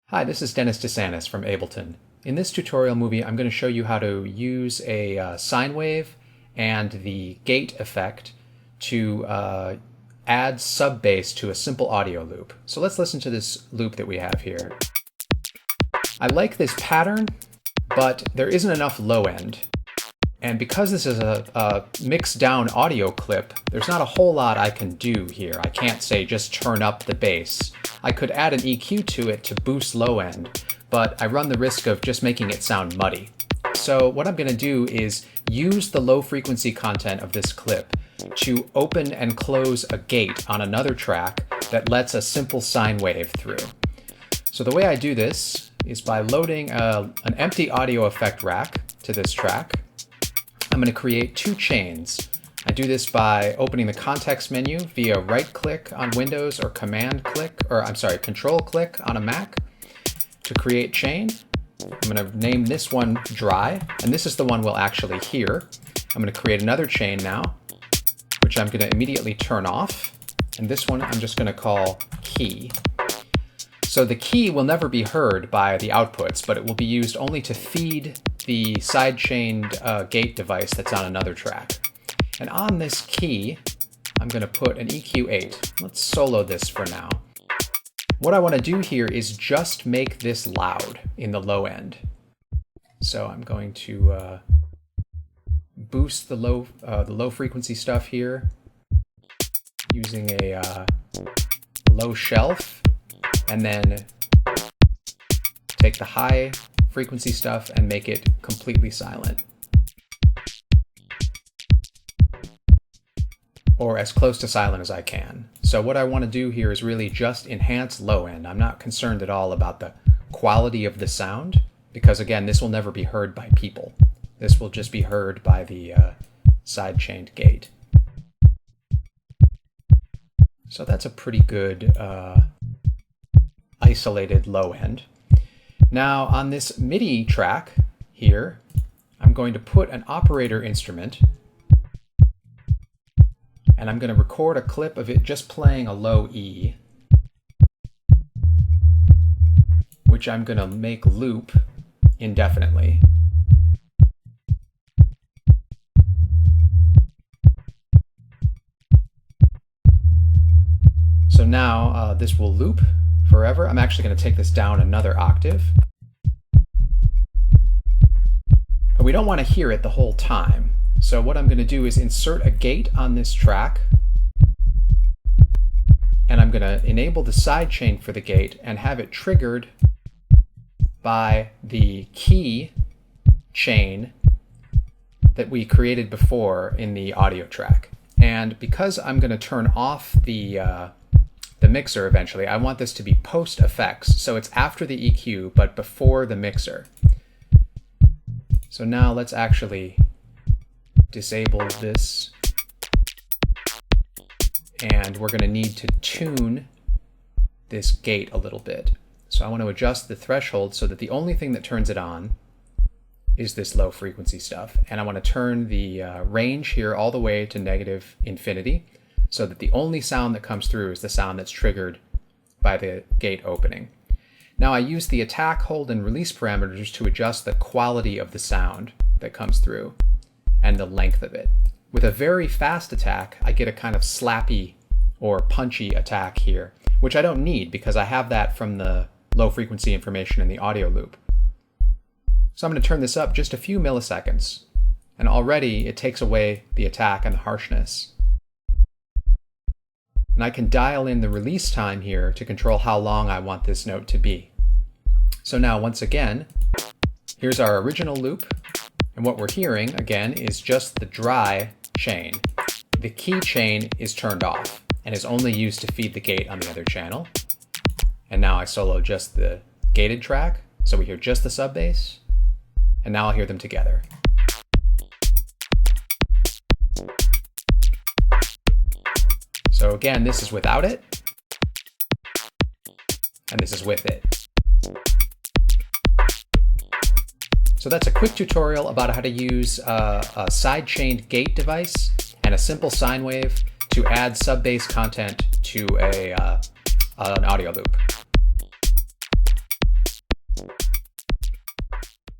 Hi, this is Dennis DeSantis from Ableton. In this tutorial movie, I'm going to show you how to use a sine wave and the gate effect to add sub-bass to a simple audio loop. So let's listen to this loop that we have here. I like this pattern, but there isn't enough low end. And because this is a mixed down audio clip, there's not a whole lot I can do here. I can't say just turn up the bass. I could add an EQ to it to boost low end, but I run the risk of just making it sound muddy. So what I'm going to do is use the low frequency content of this clip to open and close a gate on another track that lets a simple sine wave through. So the way I do this is by loading an empty audio effect rack to this track. I'm going to create two chains. I do this by opening the context menu via right-click on Windows or Control click on a Mac to create chain. I'm going to name this one dry, and this is the one we'll actually hear. I'm going to create another chain now, which I'm going to immediately turn off, and this one I'm just going to call key. So the key will never be heard by the outputs, but it will be used only to feed the sidechained gate device that's on another track. And on this key, I'm going to put an EQ8. Let's solo this for now. What I want to do here is just make this loud in the low end. So I'm going to boost the low frequency stuff here using a low shelf, and then take the high frequency stuff and make it completely silent. Or as close to silent as I can. So what I want to do here is really just enhance low end. I'm not concerned at all about the quality of the sound, because again, this will never be heard by people. This will just be heard by the sidechained gate. So that's a pretty good isolated low end. Now on this MIDI track here, I'm going to put an operator instrument, and I'm going to record a clip of it just playing a low E, which I'm going to make loop indefinitely. So now this will loop forever. I'm actually going to take this down another octave. But we don't want to hear it the whole time. So what I'm going to do is insert a gate on this track, and I'm going to enable the sidechain for the gate and have it triggered by the key chain that we created before in the audio track. And because I'm going to turn off the mixer eventually, I want this to be post effects. So it's after the EQ, but before the mixer. So now let's actually disable this, and we're going to need to tune this gate a little bit. So I want to adjust the threshold so that the only thing that turns it on is this low frequency stuff, and I want to turn the range here all the way to -infinity so that the only sound that comes through is the sound that's triggered by the gate opening. Now I use the attack, hold, and release parameters to adjust the quality of the sound that comes through and the length of it. With a very fast attack, I get a kind of slappy or punchy attack here, which I don't need because I have that from the low frequency information in the audio loop. So I'm going to turn this up just a few milliseconds, and already it takes away the attack and the harshness. And I can dial in the release time here to control how long I want this note to be. So now once again, here's our original loop. And what we're hearing, again, is just the dry chain. The key chain is turned off and is only used to feed the gate on the other channel. And now I solo just the gated track, so we hear just the sub bass, and now I'll hear them together. So again, this is without it, and this is with it. So that's a quick tutorial about how to use a sidechained gate device and a simple sine wave to add sub-bass content to an audio loop.